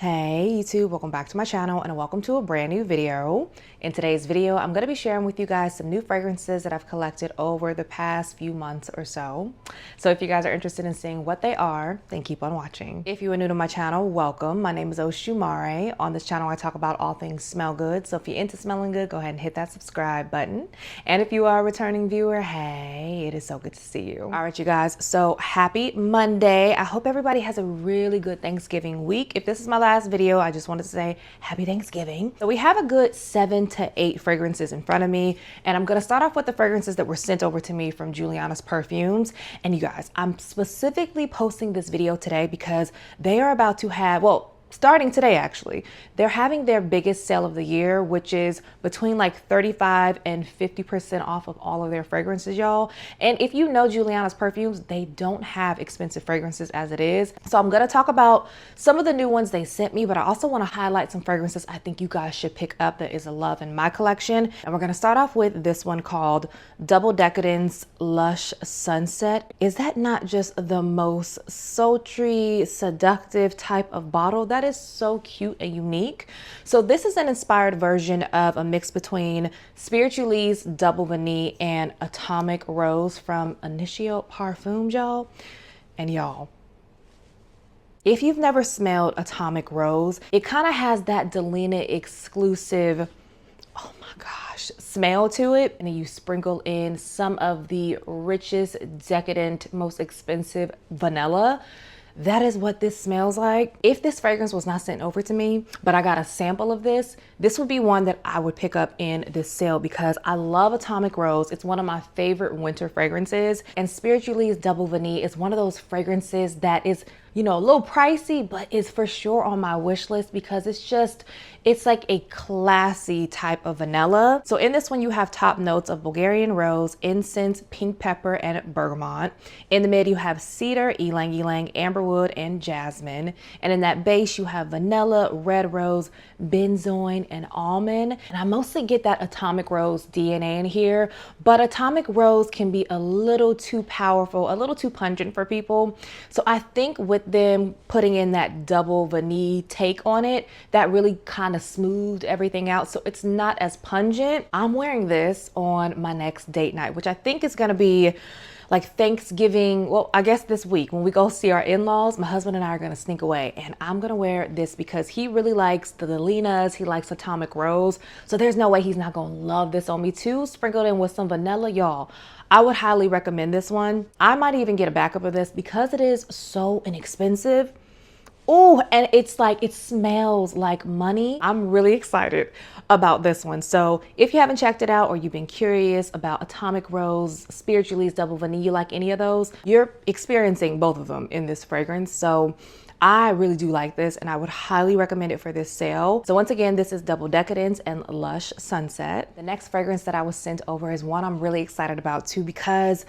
Hey YouTube, welcome back to my channel and welcome to a brand new video. In today's video, I'm going to be sharing with you guys some new fragrances that I've collected over the past few months or so. So if you guys are interested in seeing what they are, then keep on watching. If you are new to my channel, welcome. My name is Oshumare. On this channel, I talk about all things smell good. So if you're into smelling good, go ahead and hit that subscribe button. And if you are a returning viewer, hey, it is so good to see you. All right, you guys. So happy Monday. I hope everybody has a really good Thanksgiving week. If this is my last video, I just wanted to say happy Thanksgiving. So we have a good 7 to 8 fragrances in front of me, and I'm gonna start off with the fragrances that were sent over to me from Julianna's Perfumes. And you guys, I'm specifically posting this video today because they are about to have, well, starting today actually, they're having their biggest sale of the year, which is between like 35 and 50% off of all of their fragrances, y'all. And if you know Julianna's Perfumes, they don't have expensive fragrances as it is. So I'm gonna talk about some of the new ones they sent me, but I also wanna highlight some fragrances I think you guys should pick up that is a love in my collection. And we're gonna start off with this one called Decadence Lush Sunset. Is that not just the most sultry, seductive type of bottle? That is so cute and unique. So this is an inspired version of a mix between Spiritualise Double Vanille and Atomic Rose from Initio Perfumes, y'all. And y'all, if you've never smelled Atomic Rose, it kind of has that Delina exclusive, oh my gosh, smell to it. And then you sprinkle in some of the richest, decadent, most expensive vanilla. That is what this smells like. If this fragrance was not sent over to me, but I got a sample of this, this would be one that I would pick up in this sale because I love Atomic Rose. It's one of my favorite winter fragrances. And Spiritualise Double Vanille is one of those fragrances that is, you know, a little pricey, but is for sure on my wish list because it's like a classy type of vanilla. So in this one, you have top notes of Bulgarian rose, incense, pink pepper, and bergamot. In the mid, you have cedar, ylang ylang, amberwood, and jasmine. And in that base, you have vanilla, red rose, benzoin, and almond. And I mostly get that Atomic Rose DNA in here, but Atomic Rose can be a little too powerful, a little too pungent for people. So I think with them putting in that double vanille take on it, that really kind of smoothed everything out. So it's not as pungent. I'm wearing this on my next date night, which I think is going to be like Thanksgiving. Well, I guess this week when we go see our in-laws, my husband and I are going to sneak away, and I'm going to wear this because he really likes the Delinas. He likes Atomic Rose. So there's no way he's not going to love this on me too. Sprinkled in with some vanilla, y'all. I would highly recommend this one. I might even get a backup of this because it is so inexpensive. Oh, and it's like, it smells like money. I'm really excited about this one. So if you haven't checked it out or you've been curious about Atomic Rose, Spiritualise Double Vanille, you like any of those, you're experiencing both of them in this fragrance. So I really do like this and I would highly recommend it for this sale. So once again, this is Double Decadence and Lush Sunset. The next fragrance that I was sent over is one I'm really excited about too because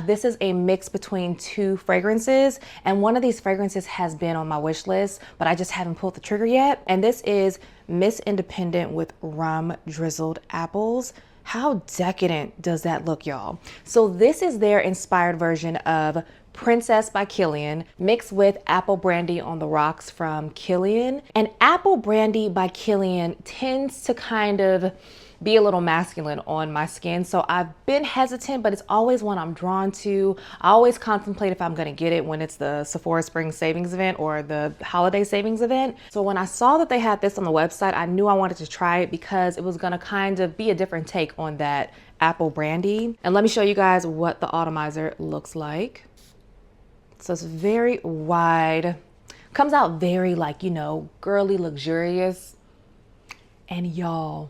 this is a mix between two fragrances, and one of these fragrances has been on my wish list, but I just haven't pulled the trigger yet. And this is Miss Independent with Rum Drizzled Apples. How decadent does that look, y'all? So this is their inspired version of Princess by Kilian mixed with Apple Brandy on the Rocks from Kilian. And Apple Brandy by Kilian tends to kind of be a little masculine on my skin. So I've been hesitant, but it's always one I'm drawn to. I always contemplate if I'm gonna get it when it's the Sephora Spring Savings event or the holiday savings event. So when I saw that they had this on the website, I knew I wanted to try it because it was gonna kind of be a different take on that Apple Brandy. And let me show you guys what the atomizer looks like. So it's very wide, comes out very like, you know, girly, luxurious. And y'all,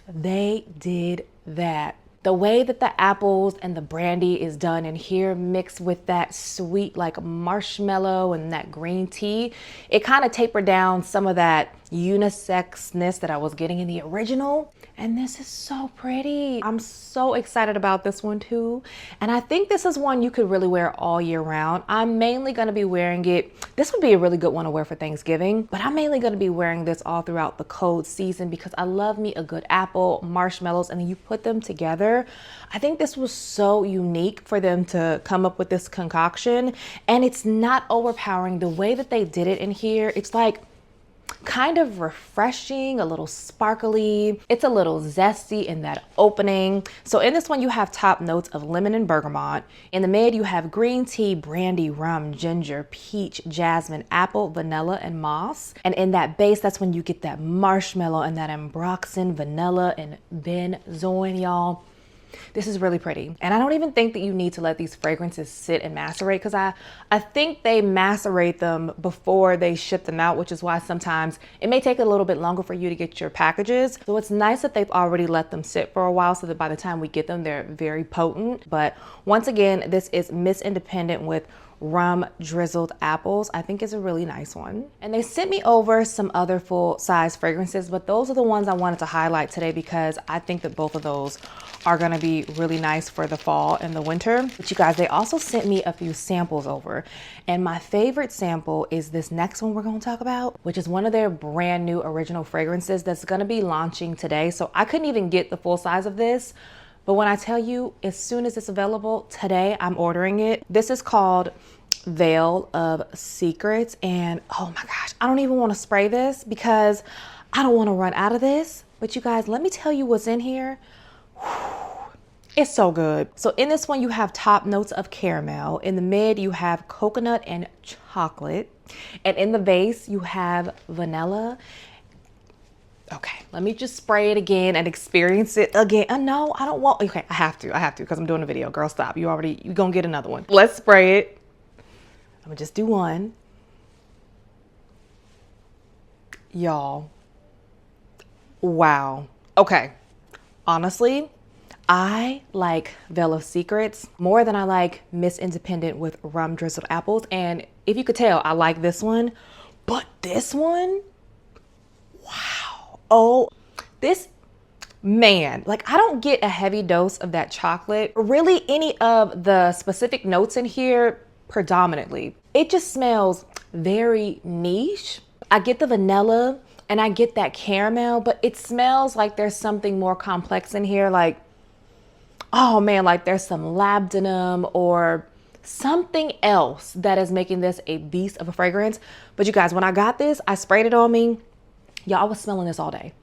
they did that. The way that the apples and the brandy is done in here mixed with that sweet like marshmallow and that green tea, it kind of tapered down some of that unisexness that I was getting in the original. And this is so pretty. I'm so excited about this one too. And I think this is one you could really wear all year round. I'm mainly gonna be wearing it. This would be a really good one to wear for Thanksgiving, but I'm mainly gonna be wearing this all throughout the cold season because I love me a good apple, marshmallows, and then you put them together. I think this was so unique for them to come up with this concoction, and it's not overpowering. The way that they did it in here, it's like kind of refreshing, a little sparkly. It's a little zesty in that opening. So in this one, you have top notes of lemon and bergamot. In the mid, you have green tea, brandy, rum, ginger, peach, jasmine, apple, vanilla, and moss. And in that base, that's when you get that marshmallow and that ambroxan, vanilla, and benzoin, y'all. This is really pretty. And I don't even think that you need to let these fragrances sit and macerate, because I think they macerate them before they ship them out, which is why sometimes it may take a little bit longer for you to get your packages. So it's nice that they've already let them sit for a while so that by the time we get them, they're very potent. But once again, this is Miss Independent with Rum Drizzled Apples. I think is a really nice one. And they sent me over some other full size fragrances, but those are the ones I wanted to highlight today because I think that both of those are gonna be really nice for the fall and the winter. But you guys, they also sent me a few samples over. And my favorite sample is this next one we're gonna talk about, which is one of their brand new original fragrances that's gonna be launching today. So I couldn't even get the full size of this. But when I tell you, as soon as it's available today, I'm ordering it. This is called Veil of Secrets. And oh my gosh, I don't even want to spray this because I don't want to run out of this. But you guys, let me tell you what's in here. It's so good. So in this one, you have top notes of caramel. In the mid, you have coconut and chocolate. And in the base, you have vanilla. Okay, let me just spray it again and experience it again. No, I don't want, okay, I have to because I'm doing a video. Girl, stop. You're gonna get another one. Let's spray it. I'm gonna just do one. Y'all, wow. Okay, honestly, I like Veil of Secrets more than I like Miss Independent with Rum Drizzled Apples. And if you could tell, I like this one, but this one, wow. Oh, this, man, like I don't get a heavy dose of that chocolate, really any of the specific notes in here predominantly. It just smells very niche. I get the vanilla and I get that caramel, but it smells like there's something more complex in here. Like, oh man, like there's some labdanum or something else that is making this a beast of a fragrance. But you guys, when I got this, I sprayed it on me. Y'all, I was smelling this all day.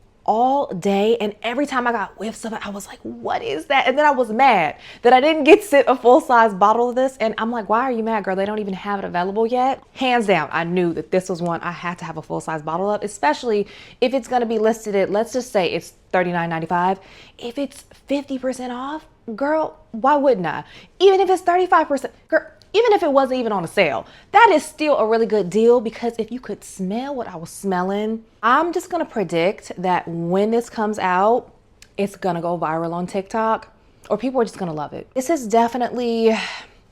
And every time I got whiffs of it, I was like, what is that? And then I was mad that I didn't get sent a full-size bottle of this. And I'm like, why are you mad, girl? They don't even have it available yet. Hands down, I knew that this was one I had to have a full-size bottle of, especially if it's going to be listed at, let's just say it's $39.95. If it's 50% off, girl, why wouldn't I? Even if it's 35%, girl, even if it wasn't even on a sale, that is still a really good deal, because if you could smell what I was smelling, I'm just gonna predict that when this comes out, it's gonna go viral on TikTok, or people are just gonna love it. This is definitely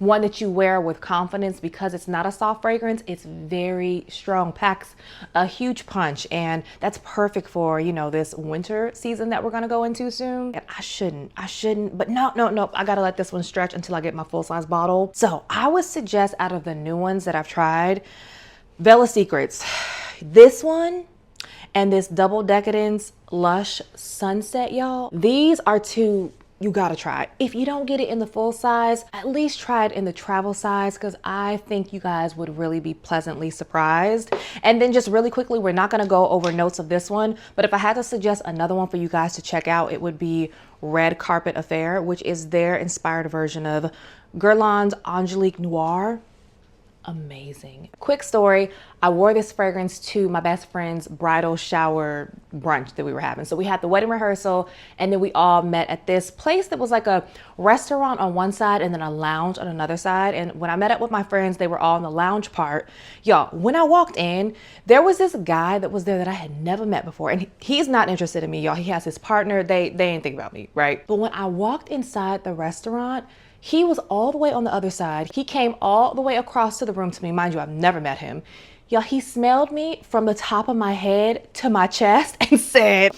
one that you wear with confidence because it's not a soft fragrance. It's very strong, packs a huge punch, and that's perfect for, you know, this winter season that we're gonna go into soon. And I shouldn't, but no, I gotta let this one stretch until I get my full-size bottle. So I would suggest, out of the new ones that I've tried, Veil of Secrets, this one and this Double Decadence Lush Sunset, y'all. These are two you gotta try. If you don't get it in the full size, at least try it in the travel size, because I think you guys would really be pleasantly surprised. And then just really quickly, we're not gonna go over notes of this one, but if I had to suggest another one for you guys to check out, it would be Red Carpet Affair, which is their inspired version of Guerlain's Angelique Noir. Amazing. Quick story, I wore this fragrance to my best friend's bridal shower brunch that we were having. So we had the wedding rehearsal, and then we all met at this place that was like a restaurant on one side and then a lounge on another side. And when I met up with my friends, they were all in the lounge part. Y'all, when I walked in, there was this guy that was there that I had never met before, and he's not interested in me, y'all. He has his partner. They ain't think about me, right? But when I walked inside the restaurant, he was all the way on the other side. He came all the way across to the room to me. Mind you, I've never met him. Y'all, he smelled me from the top of my head to my chest and said,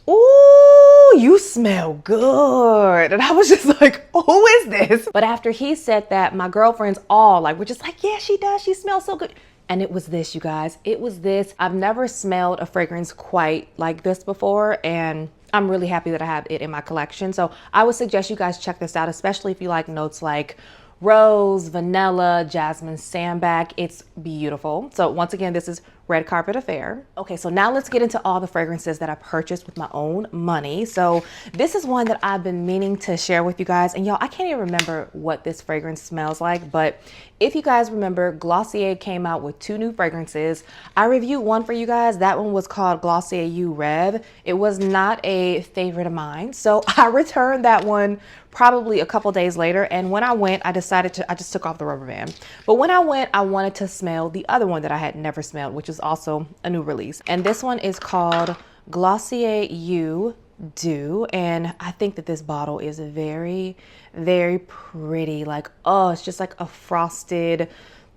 "Ooh, you smell good." And I was just like, who is this? But after he said that, my girlfriends all were just like, yeah, she does. She smells so good. And it was this, you guys. It was this. I've never smelled a fragrance quite like this before, and I'm really happy that I have it in my collection. So I would suggest you guys check this out, especially if you like notes like rose, vanilla, jasmine, sandalwood. It's beautiful. So once again, this is Red Carpet Affair. Okay, so now let's get into all the fragrances that I purchased with my own money. So this is one that I've been meaning to share with you guys. And y'all, I can't even remember what this fragrance smells like, but if you guys remember, Glossier came out with 2 new fragrances. I reviewed one for you guys. That one was called Glossier You Rev. It was not a favorite of mine, so I returned that one probably a couple days later. And when I went, I just took off the rubber band. But when I went, I wanted to smell the other one that I had never smelled, which is also a new release. And this one is called Glossier You Do. And I think that this bottle is very, very pretty. Like, oh, it's just like a frosted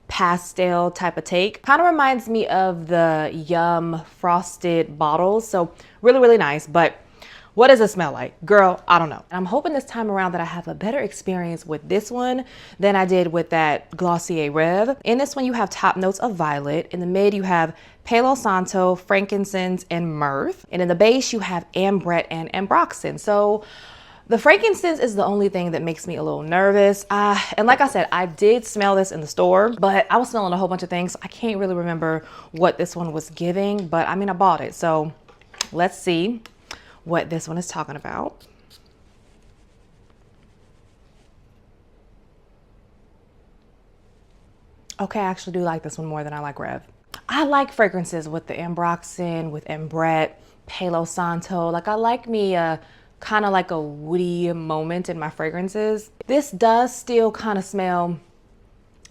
pastel type of take. Kind of reminds me of the Yum frosted bottles. So really, really nice. But what does it smell like? Girl, I don't know. I'm hoping this time around that I have a better experience with this one than I did with that Glossier Rev. In this one, you have top notes of violet. In the mid, you have Palo Santo, frankincense, and myrrh. And in the base, you have ambrette and ambroxan. So the frankincense is the only thing that makes me a little nervous. And like I said, I did smell this in the store, but I was smelling a whole bunch of things. So I can't really remember what this one was giving, but I mean, I bought it. So let's see what this one is talking about. Okay, I actually do like this one more than I like Rev. I like fragrances with the ambroxan, with ambrette, Palo Santo. Like, I like me kind of like a woody moment in my fragrances. This does still kind of smell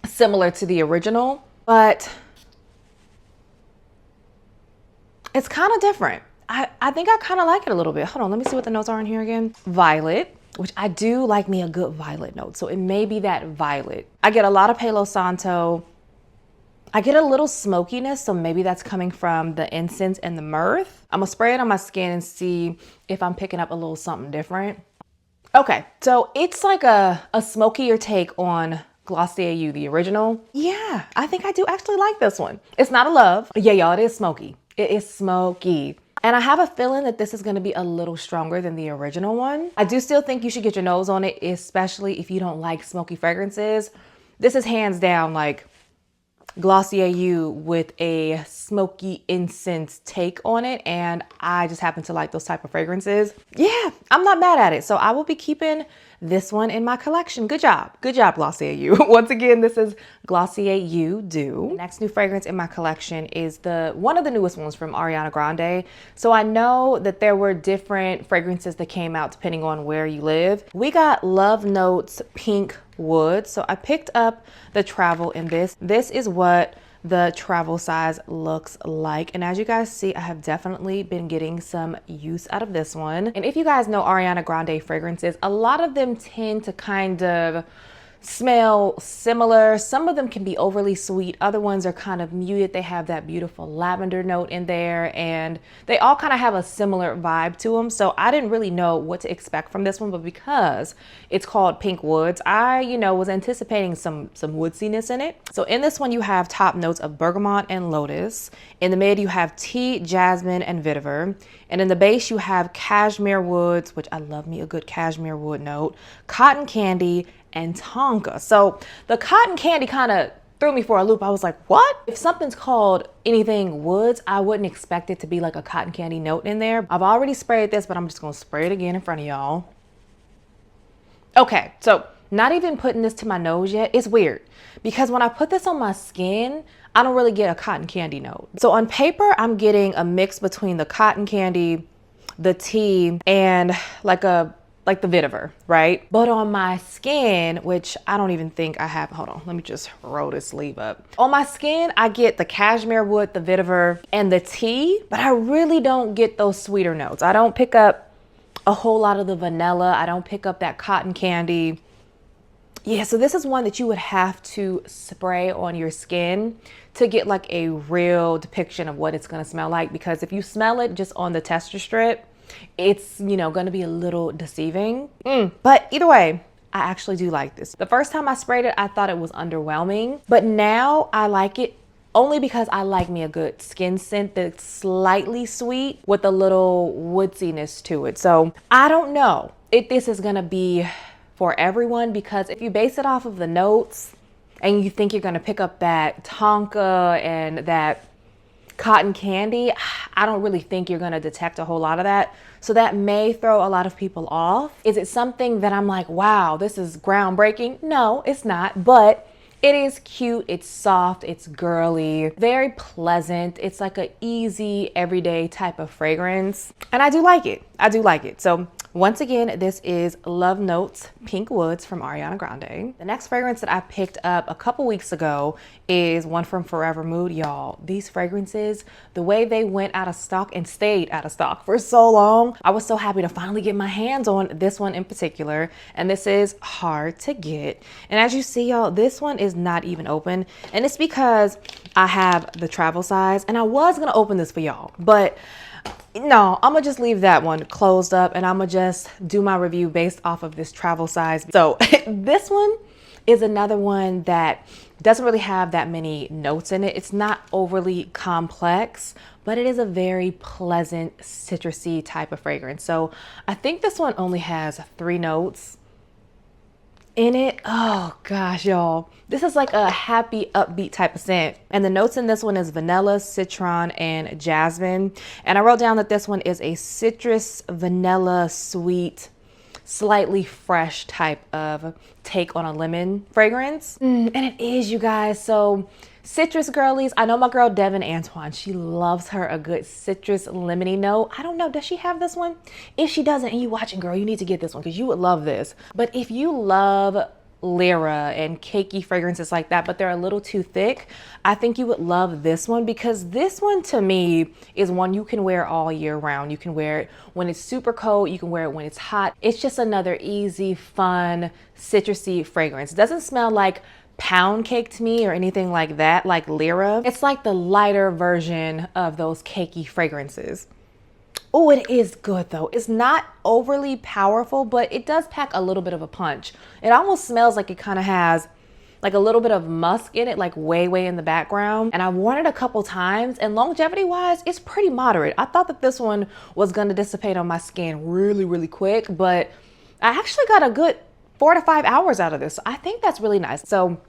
similar to the original, but it's kind of different. I think I kind of like it a little bit. Hold on, let me see what the notes are in here again. Violet, which I do like me a good violet note. So it may be that violet. I get a lot of Palo Santo. I get a little smokiness, so maybe that's coming from the incense and the myrrh. I'm gonna spray it on my skin and see if I'm picking up a little something different. Okay, so it's like a smokier take on Glossier You, the original. Yeah, I think I do actually like this one. It's not a love. Yeah, y'all, it is smoky. It is smoky. And I have a feeling that this is gonna be a little stronger than the original one. I do still think you should get your nose on it, especially if you don't like smoky fragrances. This is hands down like Glossier You with a smoky incense take on it. And I just happen to like those type of fragrances. Yeah, I'm not mad at it. So I will be keeping this one in my collection. Good job. Good job, Glossier You. Once again, this is Glossier You Do. The next new fragrance in my collection is one of the newest ones from Ariana Grande. So I know that there were different fragrances that came out depending on where you live. We got Love Notes Pink Wood. So I picked up the travel in this. This is what the travel size looks like. And as you guys see, I have definitely been getting some use out of this one. And if you guys know Ariana Grande fragrances, a lot of them tend to kind of smell similar. Some of them can be overly sweet. Other ones are kind of muted. They have that beautiful lavender note in there, and they all kind of have a similar vibe to them. So I didn't really know what to expect from this one, but because it's called Pink Woods, I, was anticipating some woodsiness in it. So in this one, you have top notes of bergamot and lotus. In the mid, you have tea, jasmine, and vetiver. And in the base, you have cashmere woods, which I love me a good cashmere wood note, cotton candy, and tonka. So the cotton candy kind of threw me for a loop. I was like, what? If something's called anything woods, I wouldn't expect it to be like a cotton candy note in there. I've already sprayed this, but I'm just gonna spray it again in front of y'all. Okay, so not even putting this to my nose yet. It's weird because when I put this on my skin, I don't really get a cotton candy note. So on paper, I'm getting a mix between the cotton candy, the tea, and like the vetiver, right? But on my skin, which I don't even think I have, hold on, let me just roll this sleeve up. On my skin, I get the cashmere wood, the vetiver, and the tea, but I really don't get those sweeter notes. I don't pick up a whole lot of the vanilla. I don't pick up that cotton candy. Yeah, so this is one that you would have to spray on your skin to get like a real depiction of what it's gonna smell like, because if you smell it just on the tester strip, it's, gonna be a little deceiving. But either way, I actually do like this. The first time I sprayed it, I thought it was underwhelming, but now I like it only because I like me a good skin scent that's slightly sweet with a little woodsiness to it. So I don't know if this is gonna be for everyone, because if you base it off of the notes and you think you're gonna pick up that tonka and that cotton candy, I don't really think you're gonna detect a whole lot of that. So that may throw a lot of people off. Is it something that I'm like, wow, this is groundbreaking? No, it's not, but it is cute, it's soft, it's girly, very pleasant. It's like an easy, everyday type of fragrance. And I do like it. I do like it. So once again, this is Love Notes Pink Woods from Ariana Grande. The next fragrance that I picked up a couple weeks ago is one from Forvr Mood. Y'all, these fragrances, the way they went out of stock and stayed out of stock for so long, I was so happy to finally get my hands on this one in particular. And this is Hard to Get. And as you see, y'all, this one is not even open. And it's because I have the travel size, and I was gonna open this for y'all, but no, I'm gonna just leave that one closed up and I'm gonna just do my review based off of this travel size. So this one is another one that doesn't really have that many notes in it. It's not overly complex, but it is a very pleasant citrusy type of fragrance. So I think this one only has 3 notes in it. Oh gosh, y'all, this is like a happy upbeat type of scent, and the notes in this one is vanilla, citron, and jasmine. And I wrote down that this one is a citrus, vanilla, sweet, slightly fresh type of take on a lemon fragrance. And it is, you guys. So citrus girlies, I know my girl Devin Antoine, she loves her a good citrus lemony note. I don't know, does she have this one? If she doesn't and you watching, girl, you need to get this one because you would love this. But if you love Lyra and cakey fragrances like that, but they're a little too thick, I think you would love this one, because this one to me is one you can wear all year round. You can wear it when it's super cold, you can wear it when it's hot. It's just another easy, fun, citrusy fragrance. It doesn't smell like pound cake to me or anything like that, like Lyra. It's like the lighter version of those cakey fragrances. Oh, it is good though. It's not overly powerful, but it does pack a little bit of a punch. It almost smells like it kind of has like a little bit of musk in it, like way in the background. And I've worn it a couple times, and longevity wise, it's pretty moderate. I thought that this one was gonna dissipate on my skin really quick, but I actually got a good 4 to 5 hours out of this. I think that's really nice. So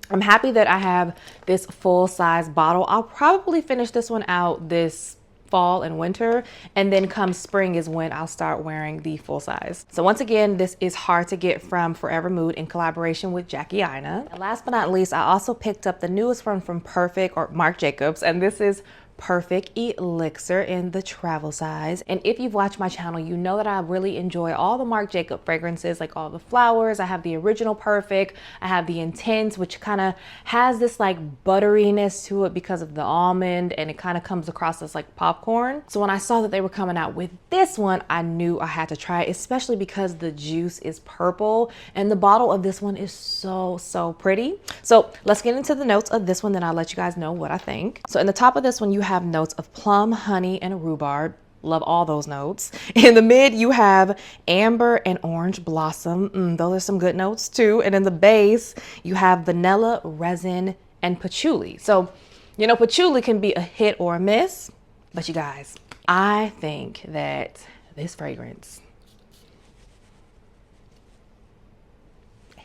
I'm happy that I have this full size bottle. I'll probably finish this one out this fall and winter, and then come spring is when I'll start wearing the full size. So once again, this is Hard to Get from Forvr Mood in collaboration with Julianna. And last but not least, I also picked up the newest one from Perfect, or Marc Jacobs, and this is Perfect Elixir in the travel size. And if you've watched my channel, you know that I really enjoy all the Marc Jacobs fragrances, like all the flowers. I have the original Perfect, I have the Intense, which kind of has this like butteriness to it because of the almond, and it kind of comes across as like popcorn. So when I saw that they were coming out with this one, I knew I had to try it, especially because the juice is purple and the bottle of this one is so pretty. So let's get into the notes of this one, then I'll let you guys know what I think. So in the top of this one, you have notes of plum, honey, and rhubarb. Love all those notes. In the mid, you have amber and orange blossom. Those are some good notes too. And in the base, you have vanilla, resin, and patchouli. So, you know, patchouli can be a hit or a miss, but you guys, I think that this fragrance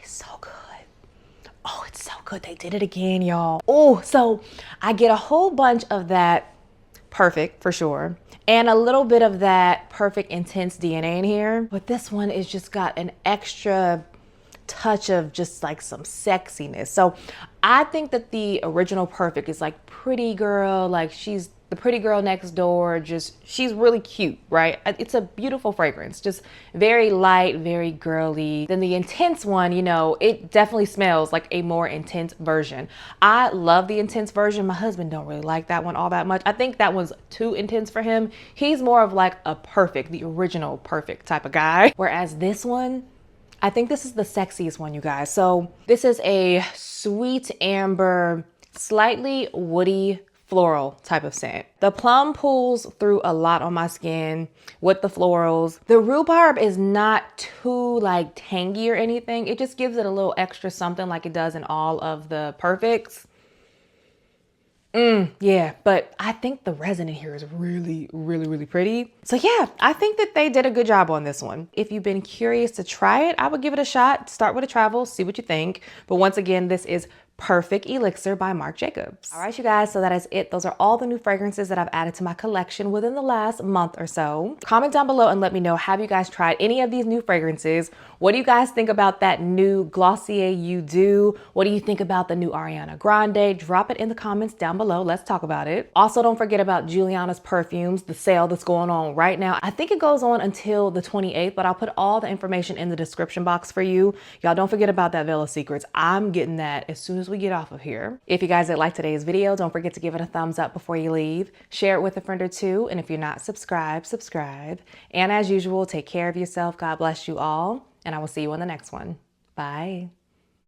is so good. Oh, it's so good. They did it again, y'all. Oh, so I get a whole bunch of that Perfect for sure, and a little bit of that Perfect Intense DNA in here. But this one is just got an extra touch of just like some sexiness. So I think that the original Perfect is like pretty girl, like she's the pretty girl next door, just she's really cute, right? It's a beautiful fragrance, just very light, very girly. Then the Intense one, you know, it definitely smells like a more intense version. I love the Intense version. My husband don't really like that one all that much. I think that one's too intense for him. He's more of like a Perfect, the original Perfect type of guy. Whereas this one, I think this is the sexiest one, you guys. So this is a sweet amber, slightly woody, floral type of scent. The plum pulls through a lot on my skin with the florals. The rhubarb is not too like tangy or anything. It just gives it a little extra something like it does in all of the Perfects. Yeah, but I think the resin in here is really pretty. So yeah, I think that they did a good job on this one. If you've been curious to try it, I would give it a shot. Start with a travel, see what you think. But once again, this is Perfect Elixir by Marc Jacobs. All right, you guys, so that is it. Those are all the new fragrances that I've added to my collection within the last month or so. Comment down below and let me know, have you guys tried any of these new fragrances? What do you guys think about that new Glossier You Do? What do you think about the new Ariana Grande? Drop it in the comments down below. Let's talk about it. Also, don't forget about Julianna's Perfumes, the sale that's going on right now. I think it goes on until the 28th, but I'll put all the information in the description box for you. Y'all don't forget about that Veil of Secrets. I'm getting that as soon as we get off of here. If you guys did like today's video, don't forget to give it a thumbs up before you leave. Share it with a friend or two. And if you're not subscribed, subscribe. And as usual, take care of yourself. God bless you all. And I will see you on the next one. Bye.